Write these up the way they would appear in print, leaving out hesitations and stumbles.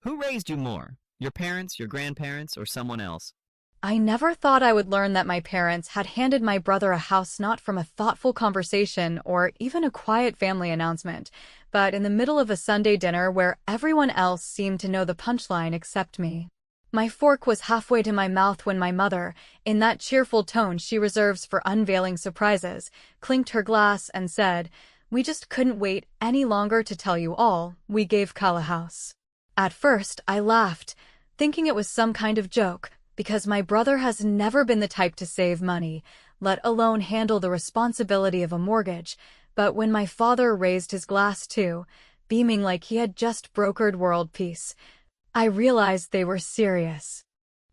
Who raised you more? Your parents, your grandparents, or someone else? I never thought I would learn that my parents had handed my brother a house not from a thoughtful conversation or even a quiet family announcement, but in the middle of a Sunday dinner where everyone else seemed to know the punchline except me. My fork was halfway to my mouth when my mother, in that cheerful tone she reserves for unveiling surprises, clinked her glass and said, "We just couldn't wait any longer to tell you all. We gave Kyle a house." At first, I laughed, thinking it was some kind of joke, because my brother has never been the type to save money, let alone handle the responsibility of a mortgage. But when my father raised his glass too, beaming like he had just brokered world peace, I realized they were serious.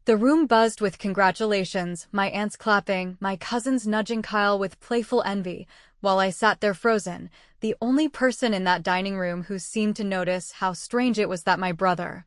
The room buzzed with congratulations, my aunts clapping, my cousins nudging Kyle with playful envy, while I sat there frozen, the only person in that dining room who seemed to notice how strange it was that my brother,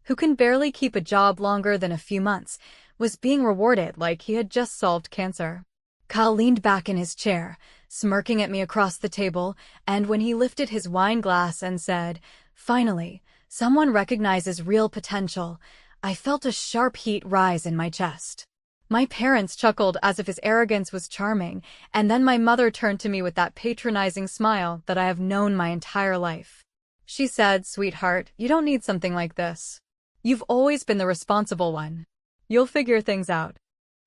who can barely keep a job longer than a few months, was being rewarded like he had just solved cancer. Kyle leaned back in his chair, smirking at me across the table, and when he lifted his wine glass and said, "Finally, someone recognizes real potential," I felt a sharp heat rise in my chest. My parents chuckled as if his arrogance was charming, and then my mother turned to me with that patronizing smile that I have known my entire life. She said, "Sweetheart, you don't need something like this. You've always been the responsible one. You'll figure things out."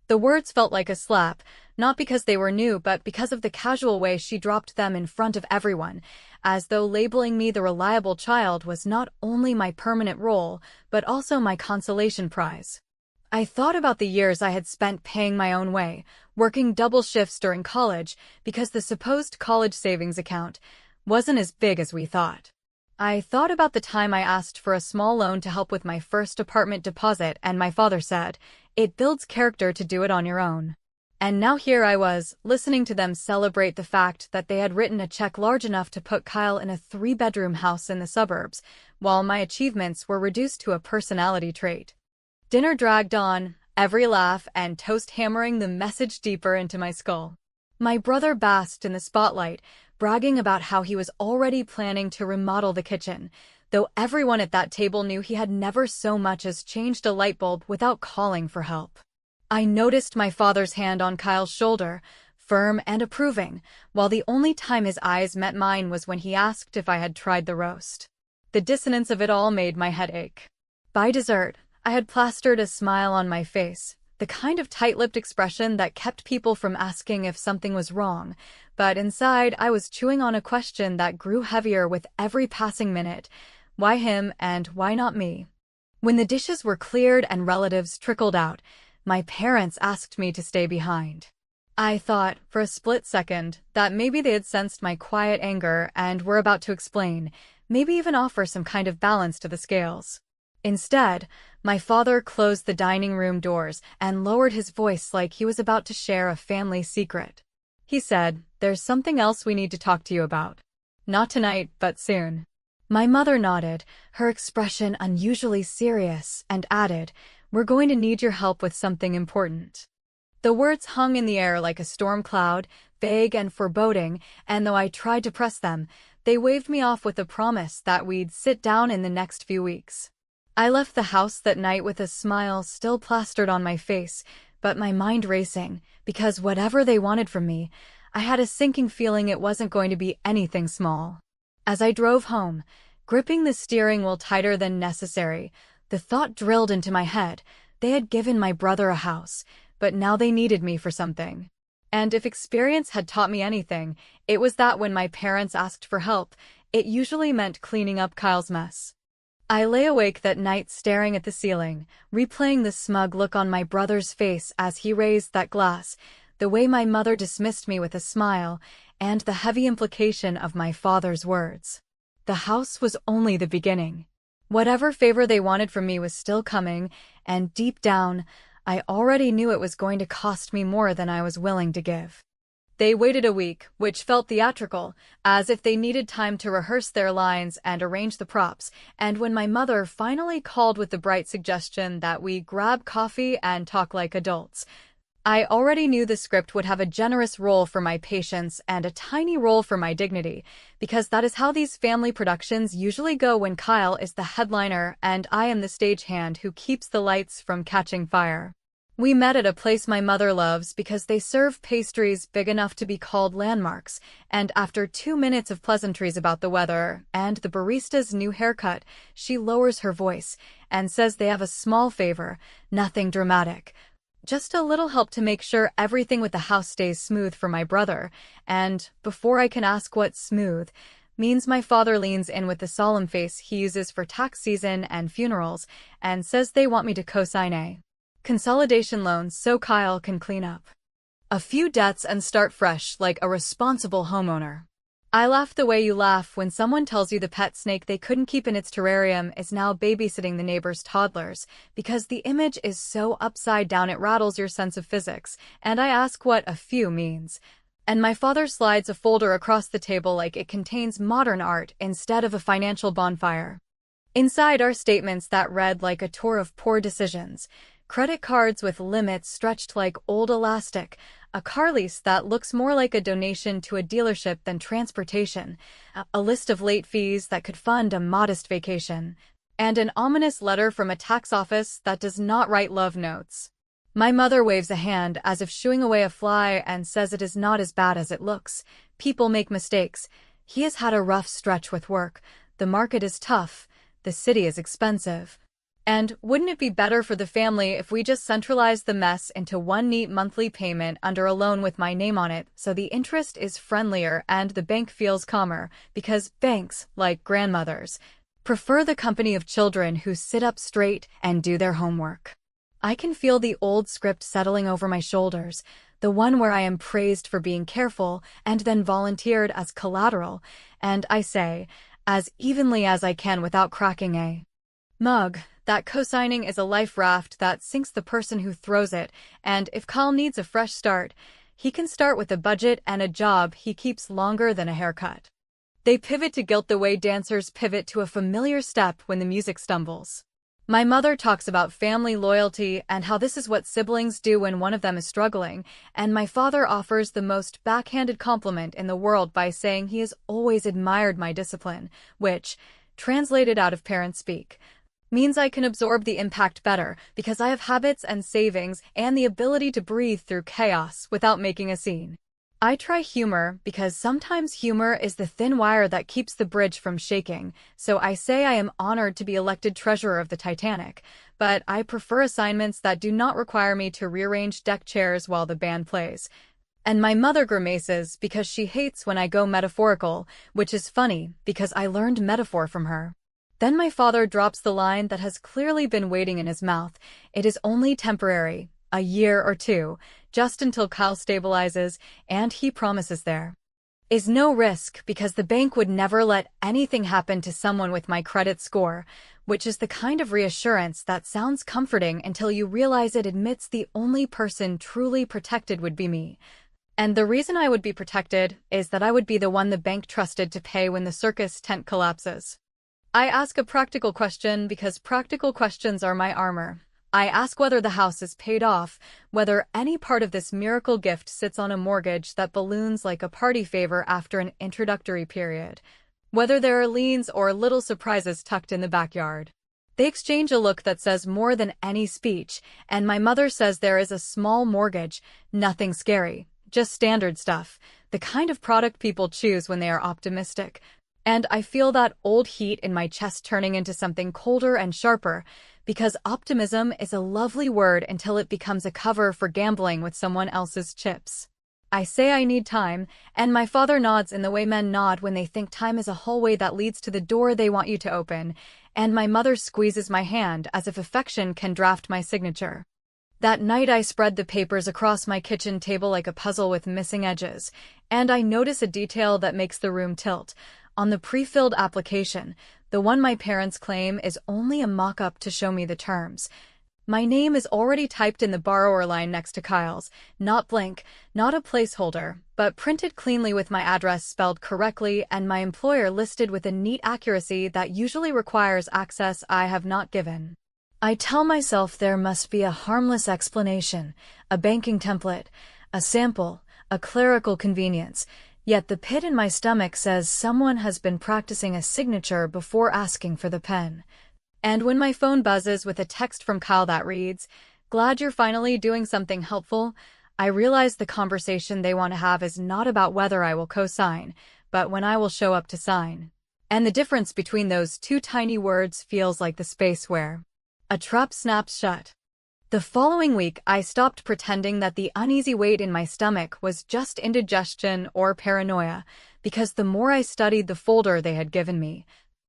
The words felt like a slap, not because they were new but because of the casual way she dropped them in front of everyone, as though labeling me the reliable child was not only my permanent role, but also my consolation prize. I thought about the years I had spent paying my own way, working double shifts during college because the supposed college savings account wasn't as big as we thought. I thought about the time I asked for a small loan to help with my first apartment deposit and my father said, "It builds character to do it on your own." And now here I was, listening to them celebrate the fact that they had written a check large enough to put Kyle in a 3-bedroom house in the suburbs, while my achievements were reduced to a personality trait. Dinner dragged on, every laugh and toast hammering the message deeper into my skull. My brother basked in the spotlight, bragging about how he was already planning to remodel the kitchen, though everyone at that table knew he had never so much as changed a light bulb without calling for help. I noticed my father's hand on Kyle's shoulder, firm and approving, while the only time his eyes met mine was when he asked if I had tried the roast. The dissonance of it all made my head ache. By dessert, I had plastered a smile on my face, the kind of tight-lipped expression that kept people from asking if something was wrong, but inside I was chewing on a question that grew heavier with every passing minute. Why him and why not me? When the dishes were cleared and relatives trickled out, my parents asked me to stay behind. I thought, for a split second, that maybe they had sensed my quiet anger and were about to explain, maybe even offer some kind of balance to the scales. Instead, my father closed the dining room doors and lowered his voice like he was about to share a family secret. He said, "There's something else we need to talk to you about. Not tonight, but soon." My mother nodded, her expression unusually serious, and added, "We're going to need your help with something important." The words hung in the air like a storm cloud, vague and foreboding, and though I tried to press them, they waved me off with the promise that we'd sit down in the next few weeks. I left the house that night with a smile still plastered on my face, but my mind racing, because whatever they wanted from me, I had a sinking feeling it wasn't going to be anything small. As I drove home, gripping the steering wheel tighter than necessary, the thought drilled into my head. They had given my brother a house, but now they needed me for something. And if experience had taught me anything, it was that when my parents asked for help, it usually meant cleaning up Kyle's mess. I lay awake that night staring at the ceiling, replaying the smug look on my brother's face as he raised that glass, the way my mother dismissed me with a smile, and the heavy implication of my father's words. The house was only the beginning. Whatever favor they wanted from me was still coming, and deep down, I already knew it was going to cost me more than I was willing to give. They waited a week, which felt theatrical, as if they needed time to rehearse their lines and arrange the props, and when my mother finally called with the bright suggestion that we grab coffee and talk like adults, I already knew the script would have a generous role for my patience and a tiny role for my dignity, because that is how these family productions usually go when Kyle is the headliner and I am the stagehand who keeps the lights from catching fire. We met at a place my mother loves because they serve pastries big enough to be called landmarks, and after 2 minutes of pleasantries about the weather and the barista's new haircut, she lowers her voice and says they have a small favor, nothing dramatic. Just a little help to make sure everything with the house stays smooth for my brother, and before I can ask what smooth means, my father leans in with the solemn face he uses for tax season and funerals and says they want me to co-sign a consolidation loan so Kyle can clean up a few debts and start fresh like a responsible homeowner. I laugh the way you laugh when someone tells you the pet snake they couldn't keep in its terrarium is now babysitting the neighbor's toddlers, because the image is so upside down it rattles your sense of physics, and I ask what a few means. And my father slides a folder across the table like it contains modern art instead of a financial bonfire. Inside are statements that read like a tour of poor decisions, credit cards with limits stretched like old elastic, a car lease that looks more like a donation to a dealership than transportation, a list of late fees that could fund a modest vacation, and an ominous letter from a tax office that does not write love notes. My mother waves a hand as if shooing away a fly and says it is not as bad as it looks. People make mistakes. He has had a rough stretch with work. The market is tough. The city is expensive. And wouldn't it be better for the family if we just centralized the mess into one neat monthly payment under a loan with my name on it, so the interest is friendlier and the bank feels calmer, because banks, like grandmothers, prefer the company of children who sit up straight and do their homework. I can feel the old script settling over my shoulders, the one where I am praised for being careful and then volunteered as collateral, and I say, as evenly as I can without cracking a mug, that co-signing is a life raft that sinks the person who throws it, and if Kyle needs a fresh start, he can start with a budget and a job he keeps longer than a haircut. They pivot to guilt the way dancers pivot to a familiar step when the music stumbles. My mother talks about family loyalty and how this is what siblings do when one of them is struggling, and my father offers the most backhanded compliment in the world by saying he has always admired my discipline, which, translated out of parent speak, means I can absorb the impact better because I have habits and savings and the ability to breathe through chaos without making a scene. I try humor because sometimes humor is the thin wire that keeps the bridge from shaking, so I say I am honored to be elected treasurer of the Titanic, but I prefer assignments that do not require me to rearrange deck chairs while the band plays. And my mother grimaces because she hates when I go metaphorical, which is funny because I learned metaphor from her. Then my father drops the line that has clearly been waiting in his mouth. It is only temporary, a year or two, just until Kyle stabilizes, and he promises there is no risk because the bank would never let anything happen to someone with my credit score, which is the kind of reassurance that sounds comforting until you realize it admits the only person truly protected would be me. And the reason I would be protected is that I would be the one the bank trusted to pay when the circus tent collapses. I ask a practical question because practical questions are my armor. I ask whether the house is paid off, whether any part of this miracle gift sits on a mortgage that balloons like a party favor after an introductory period, whether there are liens or little surprises tucked in the backyard. They exchange a look that says more than any speech, and my mother says there is a small mortgage, nothing scary, just standard stuff, the kind of product people choose when they are optimistic. And I feel that old heat in my chest turning into something colder and sharper, because optimism is a lovely word until it becomes a cover for gambling with someone else's chips. I say I need time, and my father nods in the way men nod when they think time is a hallway that leads to the door they want you to open, and my mother squeezes my hand as if affection can draft my signature. That night I spread the papers across my kitchen table like a puzzle with missing edges, and I notice a detail that makes the room tilt. On the pre-filled application, the one my parents claim is only a mock-up to show me the terms, my name is already typed in the borrower line next to Kyle's, not blank, not a placeholder, but printed cleanly with my address spelled correctly and my employer listed with a neat accuracy that usually requires access I have not given. I tell myself there must be a harmless explanation, a banking template, a sample, a clerical convenience, yet the pit in my stomach says someone has been practicing a signature before asking for the pen. And when my phone buzzes with a text from Kyle that reads, "Glad you're finally doing something helpful," I realize the conversation they want to have is not about whether I will co-sign, but when I will show up to sign. And the difference between those two tiny words feels like the space where a trap snaps shut. The following week, I stopped pretending that the uneasy weight in my stomach was just indigestion or paranoia, because the more I studied the folder they had given me,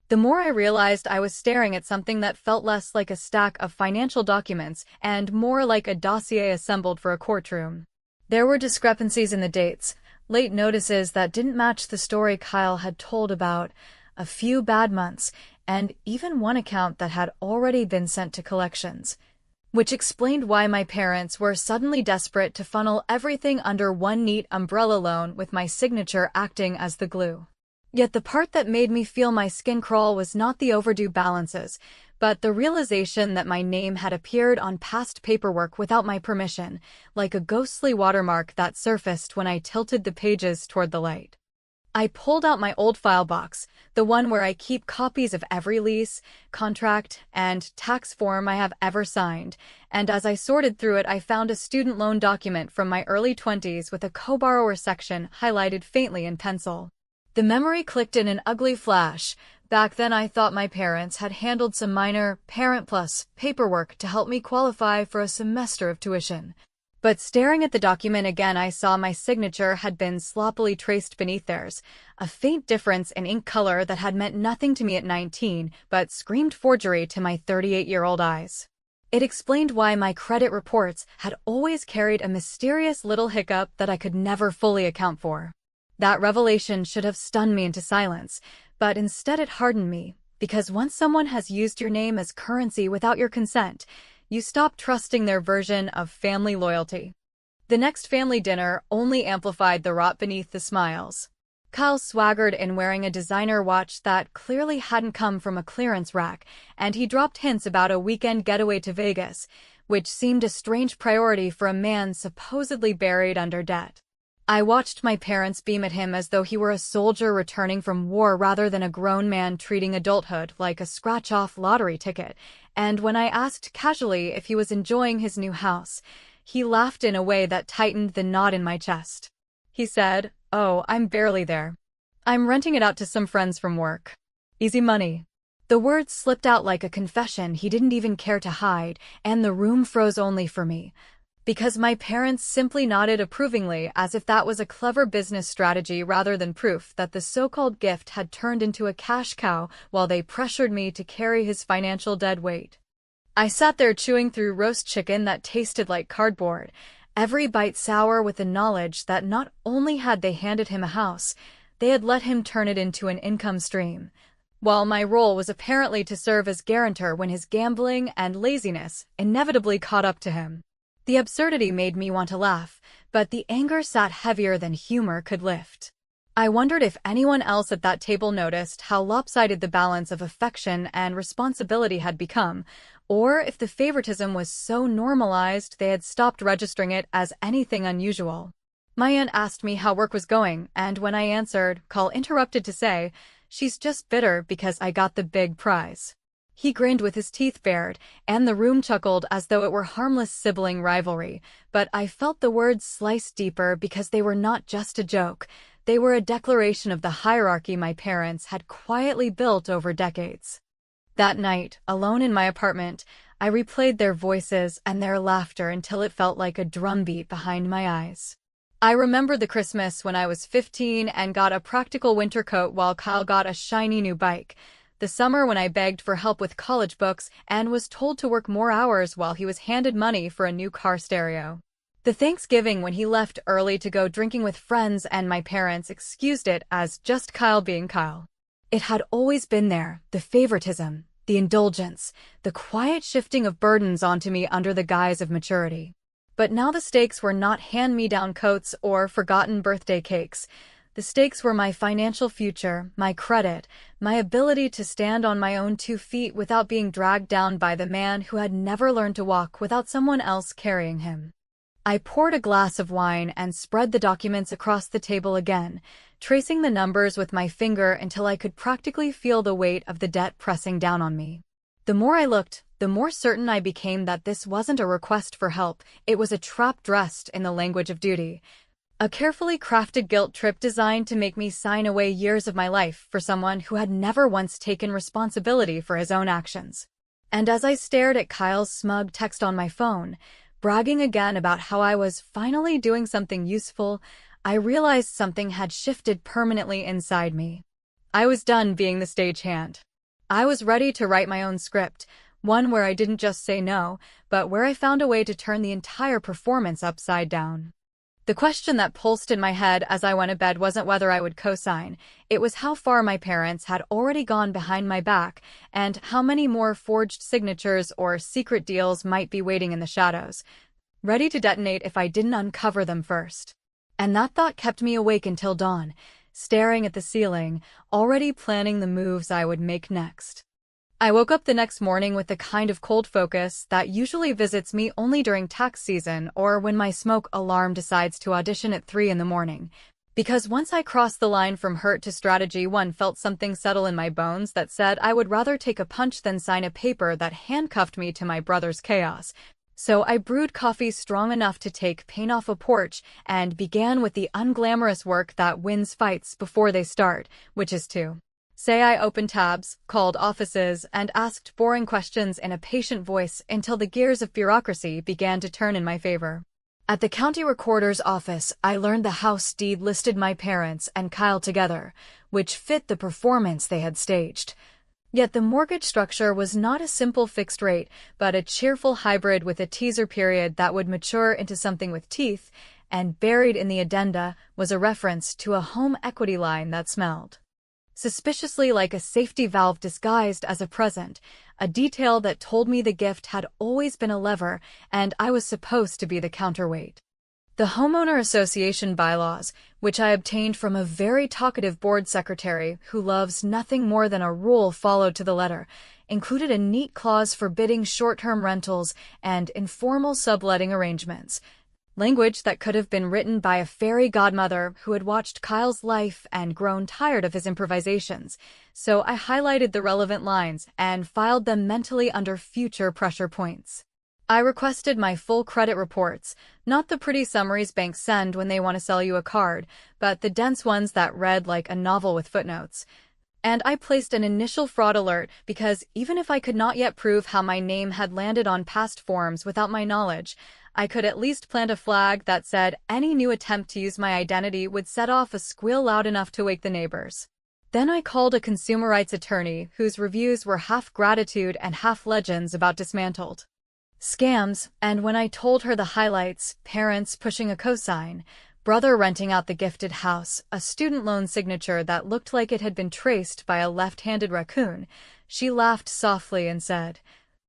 the more I realized I was staring at something that felt less like a stack of financial documents and more like a dossier assembled for a courtroom. There were discrepancies in the dates, late notices that didn't match the story Kyle had told about, a few bad months, and even one account that had already been sent to collections, which explained why my parents were suddenly desperate to funnel everything under one neat umbrella loan with my signature acting as the glue. Yet the part that made me feel my skin crawl was not the overdue balances, but the realization that my name had appeared on past paperwork without my permission, like a ghostly watermark that surfaced when I tilted the pages toward the light. I pulled out my old file box, the one where I keep copies of every lease, contract, and tax form I have ever signed, and as I sorted through it I found a student loan document from my early 20s with a co-borrower section highlighted faintly in pencil. The memory clicked in an ugly flash. Back then I thought my parents had handled some minor Parent Plus paperwork to help me qualify for a semester of tuition. But staring at the document again, I saw my signature had been sloppily traced beneath theirs, a faint difference in ink color that had meant nothing to me at 19, but screamed forgery to my 38-year-old eyes. It explained why my credit reports had always carried a mysterious little hiccup that I could never fully account for. That revelation should have stunned me into silence, but instead it hardened me, because once someone has used your name as currency without your consent, you stop trusting their version of family loyalty. The next family dinner only amplified the rot beneath the smiles. Kyle swaggered in wearing a designer watch that clearly hadn't come from a clearance rack, and he dropped hints about a weekend getaway to Vegas, which seemed a strange priority for a man supposedly buried under debt. I watched my parents beam at him as though he were a soldier returning from war rather than a grown man treating adulthood like a scratch-off lottery ticket, and when I asked casually if he was enjoying his new house, he laughed in a way that tightened the knot in my chest. He said, "Oh, I'm barely there. I'm renting it out to some friends from work. Easy money." The words slipped out like a confession he didn't even care to hide, and the room froze only for me, because my parents simply nodded approvingly as if that was a clever business strategy rather than proof that the so-called gift had turned into a cash cow while they pressured me to carry his financial dead weight. I sat there chewing through roast chicken that tasted like cardboard, every bite sour with the knowledge that not only had they handed him a house, they had let him turn it into an income stream, while my role was apparently to serve as guarantor when his gambling and laziness inevitably caught up to him. The absurdity made me want to laugh, but the anger sat heavier than humor could lift. I wondered if anyone else at that table noticed how lopsided the balance of affection and responsibility had become, or if the favoritism was so normalized they had stopped registering it as anything unusual. My aunt asked me how work was going, and when I answered, Call interrupted to say, "She's just bitter because I got the big prize." He grinned with his teeth bared, and the room chuckled as though it were harmless sibling rivalry, but I felt the words slice deeper because they were not just a joke. They were a declaration of the hierarchy my parents had quietly built over decades. That night, alone in my apartment, I replayed their voices and their laughter until it felt like a drumbeat behind my eyes. I remembered the Christmas when I was 15 and got a practical winter coat while Kyle got a shiny new bike. The summer when I begged for help with college books and was told to work more hours while he was handed money for a new car stereo. The Thanksgiving when he left early to go drinking with friends and my parents excused it as just Kyle being Kyle. It had always been there, the favoritism, the indulgence, the quiet shifting of burdens onto me under the guise of maturity. But now the stakes were not hand-me-down coats or forgotten birthday cakes. The stakes were my financial future, my credit, my ability to stand on my own 2 feet without being dragged down by the man who had never learned to walk without someone else carrying him. I poured a glass of wine and spread the documents across the table again, tracing the numbers with my finger until I could practically feel the weight of the debt pressing down on me. The more I looked, the more certain I became that this wasn't a request for help, it was a trap dressed in the language of duty. A carefully crafted guilt trip designed to make me sign away years of my life for someone who had never once taken responsibility for his own actions. And as I stared at Kyle's smug text on my phone, bragging again about how I was finally doing something useful, I realized something had shifted permanently inside me. I was done being the stagehand. I was ready to write my own script, one where I didn't just say no, but where I found a way to turn the entire performance upside down. The question that pulsed in my head as I went to bed wasn't whether I would cosign, it was how far my parents had already gone behind my back and how many more forged signatures or secret deals might be waiting in the shadows, ready to detonate if I didn't uncover them first. And that thought kept me awake until dawn, staring at the ceiling, already planning the moves I would make next. I woke up the next morning with the kind of cold focus that usually visits me only during tax season or when my smoke alarm decides to audition at 3 in the morning. Because once I crossed the line from hurt to strategy, one felt something settle in my bones that said I would rather take a punch than sign a paper that handcuffed me to my brother's chaos. So I brewed coffee strong enough to take pain off a porch and began with the unglamorous work that wins fights before they start, which is to say I opened tabs, called offices, and asked boring questions in a patient voice until the gears of bureaucracy began to turn in my favor. At the county recorder's office, I learned the house deed listed my parents and Kyle together, which fit the performance they had staged. Yet the mortgage structure was not a simple fixed rate, but a cheerful hybrid with a teaser period that would mature into something with teeth, and buried in the addenda was a reference to a home equity line that smelled suspiciously like a safety valve disguised as a present, a detail that told me the gift had always been a lever and I was supposed to be the counterweight. The homeowner association bylaws, which I obtained from a very talkative board secretary who loves nothing more than a rule followed to the letter, included a neat clause forbidding short-term rentals and informal subletting arrangements. Language that could have been written by a fairy godmother who had watched Kyle's life and grown tired of his improvisations, so I highlighted the relevant lines and filed them mentally under future pressure points. I requested my full credit reports, not the pretty summaries banks send when they want to sell you a card, but the dense ones that read like a novel with footnotes. And I placed an initial fraud alert because even if I could not yet prove how my name had landed on past forms without my knowledge, I could at least plant a flag that said any new attempt to use my identity would set off a squeal loud enough to wake the neighbors. Then I called a consumer rights attorney whose reviews were half gratitude and half legends about dismantled scams, and when I told her the highlights, parents pushing a cosign, brother renting out the gifted house, a student loan signature that looked like it had been traced by a left-handed raccoon, she laughed softly and said,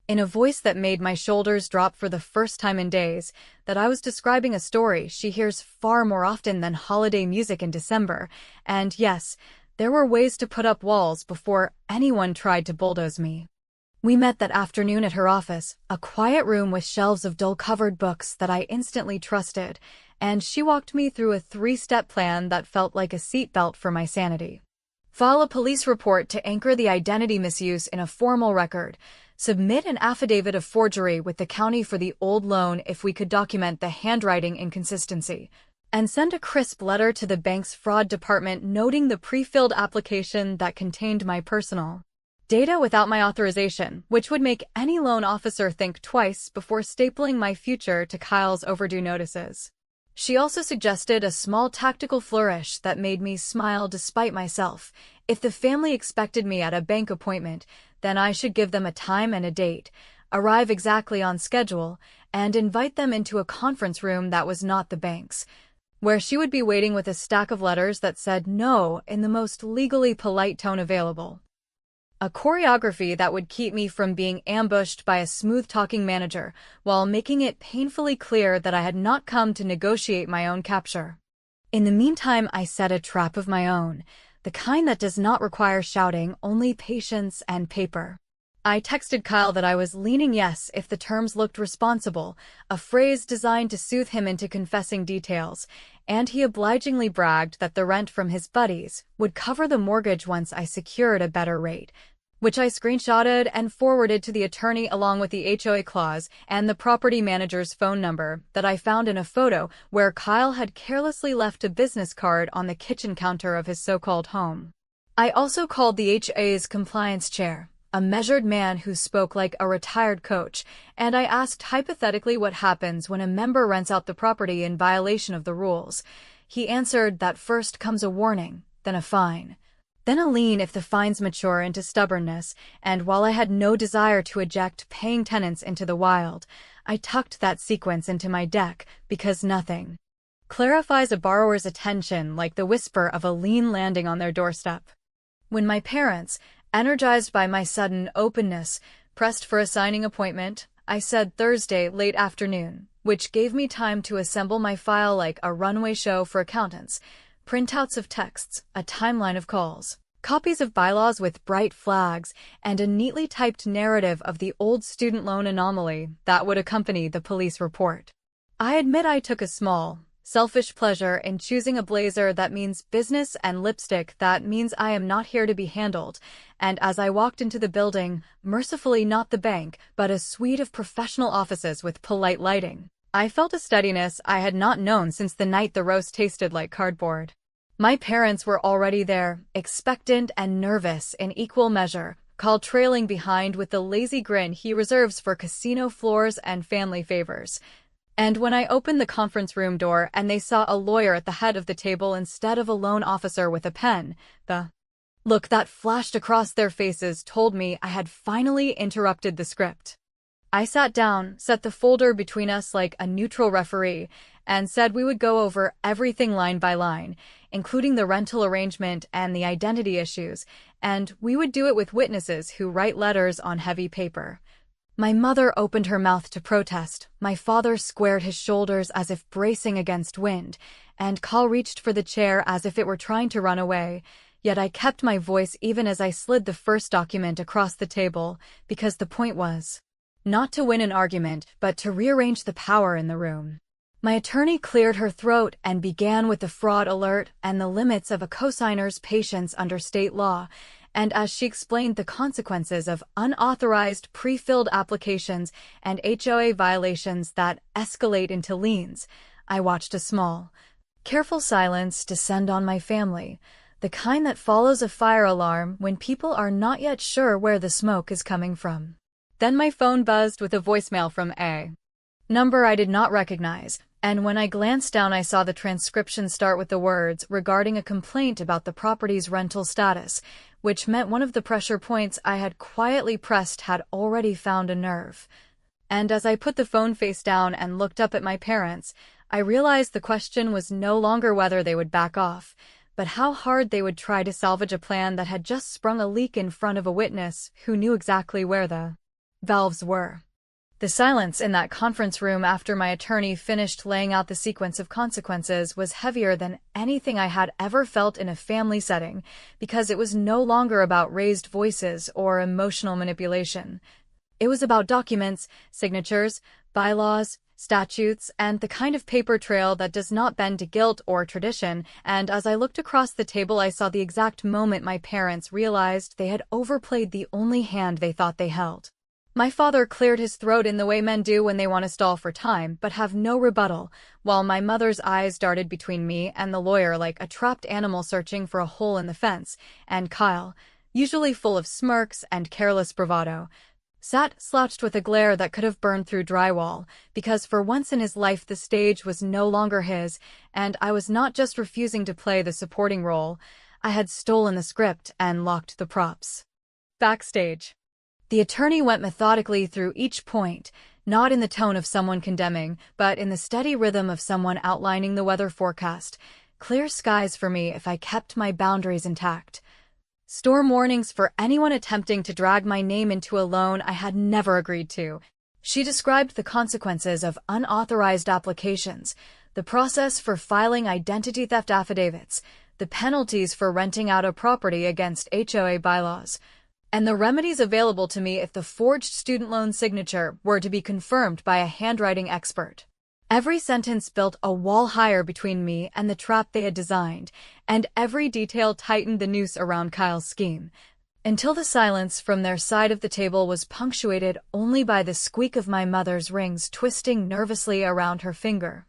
in a voice that made my shoulders drop for the first time in days, that I was describing a story she hears far more often than holiday music in December, and yes, there were ways to put up walls before anyone tried to bulldoze me. We met that afternoon at her office, a quiet room with shelves of dull-covered books that I instantly trusted, and she walked me through a 3-step plan that felt like a seatbelt for my sanity. File a police report to anchor the identity misuse in a formal record. Submit an affidavit of forgery with the county for the old loan if we could document the handwriting inconsistency. And send a crisp letter to the bank's fraud department noting the pre-filled application that contained my personal data without my authorization, which would make any loan officer think twice before stapling my future to Kyle's overdue notices. She also suggested a small tactical flourish that made me smile despite myself. If the family expected me at a bank appointment, then I should give them a time and a date, arrive exactly on schedule, and invite them into a conference room that was not the bank's, where she would be waiting with a stack of letters that said no in the most legally polite tone available. A choreography that would keep me from being ambushed by a smooth-talking manager while making it painfully clear that I had not come to negotiate my own capture. In the meantime, I set a trap of my own, the kind that does not require shouting, only patience and paper. I texted Kyle that I was leaning yes if the terms looked responsible, a phrase designed to soothe him into confessing details, and he obligingly bragged that the rent from his buddies would cover the mortgage once I secured a better rate, which I screenshotted and forwarded to the attorney along with the HOA clause and the property manager's phone number that I found in a photo where Kyle had carelessly left a business card on the kitchen counter of his so-called home. I also called the HOA's compliance chair, a measured man who spoke like a retired coach, and I asked hypothetically what happens when a member rents out the property in violation of the rules. He answered that first comes a warning, then a fine, then a lien if the fines mature into stubbornness, and while I had no desire to eject paying tenants into the wild, I tucked that sequence into my deck because nothing clarifies a borrower's attention like the whisper of a lien landing on their doorstep. When my parents, energized by my sudden openness, pressed for a signing appointment, I said Thursday late afternoon, which gave me time to assemble my file like a runway show for accountants, printouts of texts, a timeline of calls, copies of bylaws with bright flags, and a neatly typed narrative of the old student loan anomaly that would accompany the police report. I admit I took a small, selfish pleasure in choosing a blazer that means business and lipstick that means I am not here to be handled, and as I walked into the building, mercifully not the bank, but a suite of professional offices with polite lighting, I felt a steadiness I had not known since the night the roast tasted like cardboard. My parents were already there, expectant and nervous in equal measure, Kyle trailing behind with the lazy grin he reserves for casino floors and family favors. And when I opened the conference room door and they saw a lawyer at the head of the table instead of a loan officer with a pen, the look that flashed across their faces told me I had finally interrupted the script. I sat down, set the folder between us like a neutral referee, and said we would go over everything line by line, including the rental arrangement and the identity issues, and we would do it with witnesses who write letters on heavy paper. My mother opened her mouth to protest, my father squared his shoulders as if bracing against wind, and Kyle reached for the chair as if it were trying to run away, yet I kept my voice even as I slid the first document across the table, because the point was not to win an argument, but to rearrange the power in the room. My attorney cleared her throat and began with the fraud alert and the limits of a cosigner's patience under state law, and as she explained the consequences of unauthorized pre-filled applications and HOA violations that escalate into liens, I watched a small, careful silence descend on my family, the kind that follows a fire alarm when people are not yet sure where the smoke is coming from. Then my phone buzzed with a voicemail from a number I did not recognize, and when I glanced down I saw the transcription start with the words regarding a complaint about the property's rental status, which meant one of the pressure points I had quietly pressed had already found a nerve. And as I put the phone face down and looked up at my parents, I realized the question was no longer whether they would back off, but how hard they would try to salvage a plan that had just sprung a leak in front of a witness who knew exactly where the valves were. The silence in that conference room after my attorney finished laying out the sequence of consequences was heavier than anything I had ever felt in a family setting, because it was no longer about raised voices or emotional manipulation. It was about documents, signatures, bylaws, statutes, and the kind of paper trail that does not bend to guilt or tradition, and as I looked across the table I saw the exact moment my parents realized they had overplayed the only hand they thought they held. My father cleared his throat in the way men do when they want to stall for time but have no rebuttal, while my mother's eyes darted between me and the lawyer like a trapped animal searching for a hole in the fence, and Kyle, usually full of smirks and careless bravado, sat slouched with a glare that could have burned through drywall, because for once in his life the stage was no longer his, and I was not just refusing to play the supporting role, I had stolen the script and locked the props. Backstage. The attorney went methodically through each point, not in the tone of someone condemning, but in the steady rhythm of someone outlining the weather forecast. Clear skies for me if I kept my boundaries intact. Storm warnings for anyone attempting to drag my name into a loan I had never agreed to. She described the consequences of unauthorized applications, the process for filing identity theft affidavits, the penalties for renting out a property against HOA bylaws, and the remedies available to me if the forged student loan signature were to be confirmed by a handwriting expert. Every sentence built a wall higher between me and the trap they had designed, and every detail tightened the noose around Kyle's scheme, until the silence from their side of the table was punctuated only by the squeak of my mother's rings twisting nervously around her finger.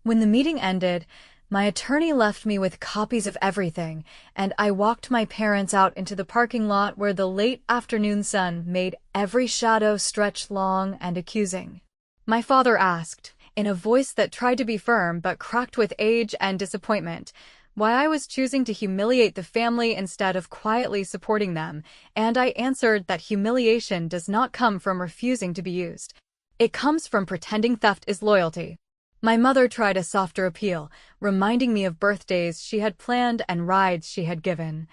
When the meeting ended, my attorney left me with copies of everything, and I walked my parents out into the parking lot where the late afternoon sun made every shadow stretch long and accusing. My father asked, in a voice that tried to be firm but cracked with age and disappointment, why I was choosing to humiliate the family instead of quietly supporting them, and I answered that humiliation does not come from refusing to be used. It comes from pretending theft is loyalty. My mother tried a softer appeal, reminding me of birthdays she had planned and rides she had given,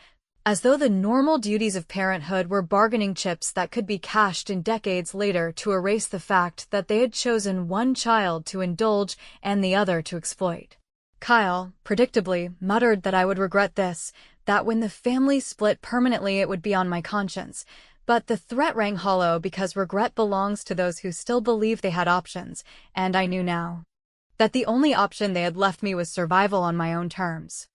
as though the normal duties of parenthood were bargaining chips that could be cashed in decades later to erase the fact that they had chosen one child to indulge and the other to exploit. Kyle, predictably, muttered that I would regret this, that when the family split permanently it would be on my conscience, but the threat rang hollow because regret belongs to those who still believe they had options, and I knew now that the only option they had left me was survival on my own terms.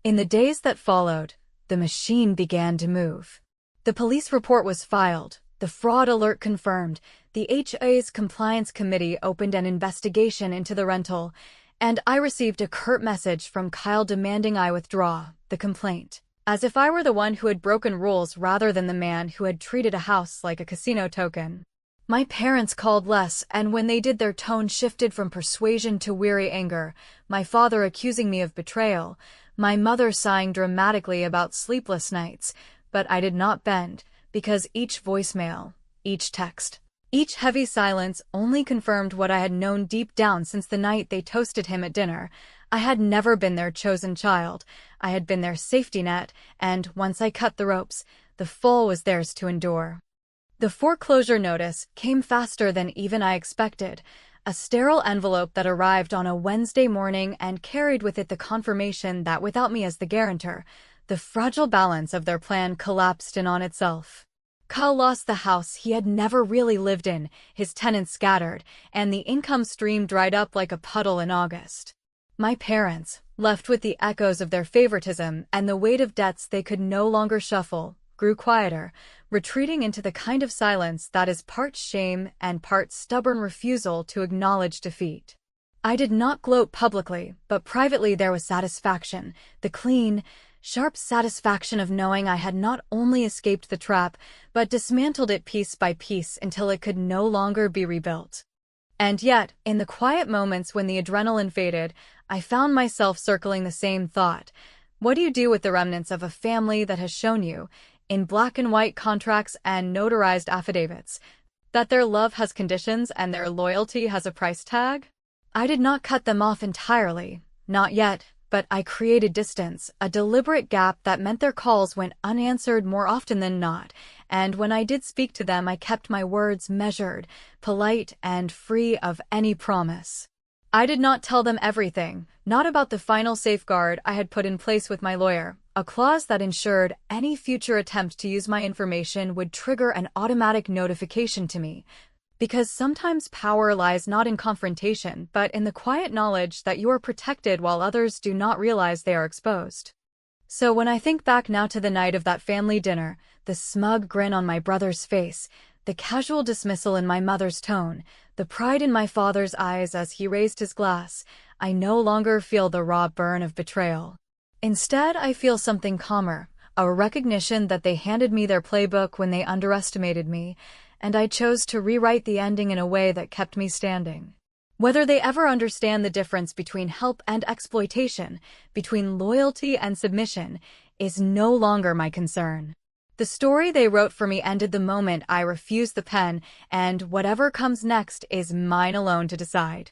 In the days that followed, the machine began to move. The police report was filed, the fraud alert confirmed, the HOA's compliance committee opened an investigation into the rental, and I received a curt message from Kyle demanding I withdraw the complaint, as if I were the one who had broken rules rather than the man who had treated a house like a casino token. My parents called less, and when they did their tone shifted from persuasion to weary anger, my father accusing me of betrayal, my mother sighing dramatically about sleepless nights, but I did not bend, because each voicemail, each text, each heavy silence only confirmed what I had known deep down since the night they toasted him at dinner. I had never been their chosen child. I had been their safety net, and once I cut the ropes, the fall was theirs to endure. The foreclosure notice came faster than even I expected, a sterile envelope that arrived on a Wednesday morning and carried with it the confirmation that without me as the guarantor, the fragile balance of their plan collapsed in on itself. Kyle lost the house he had never really lived in, his tenants scattered, and the income stream dried up like a puddle in August. My parents, left with the echoes of their favoritism and the weight of debts they could no longer shuffle, grew quieter, retreating into the kind of silence that is part shame and part stubborn refusal to acknowledge defeat. I did not gloat publicly, but privately there was satisfaction, the clean, sharp satisfaction of knowing I had not only escaped the trap, but dismantled it piece by piece until it could no longer be rebuilt. And yet, in the quiet moments when the adrenaline faded, I found myself circling the same thought. What do you do with the remnants of a family that has shown you, in black and white contracts and notarized affidavits, that their love has conditions and their loyalty has a price tag? I did not cut them off entirely, not yet, but I created distance, a deliberate gap that meant their calls went unanswered more often than not, and when I did speak to them I kept my words measured, polite, and free of any promise. I did not tell them everything, not about the final safeguard I had put in place with my lawyer, a clause that ensured any future attempt to use my information would trigger an automatic notification to me, because sometimes power lies not in confrontation but in the quiet knowledge that you are protected while others do not realize they are exposed. So when I think back now to the night of that family dinner, the smug grin on my brother's face, the casual dismissal in my mother's tone, the pride in my father's eyes as he raised his glass, I no longer feel the raw burn of betrayal. Instead, I feel something calmer, a recognition that they handed me their playbook when they underestimated me, and I chose to rewrite the ending in a way that kept me standing. Whether they ever understand the difference between help and exploitation, between loyalty and submission, is no longer my concern. The story they wrote for me ended the moment I refused the pen, and whatever comes next is mine alone to decide.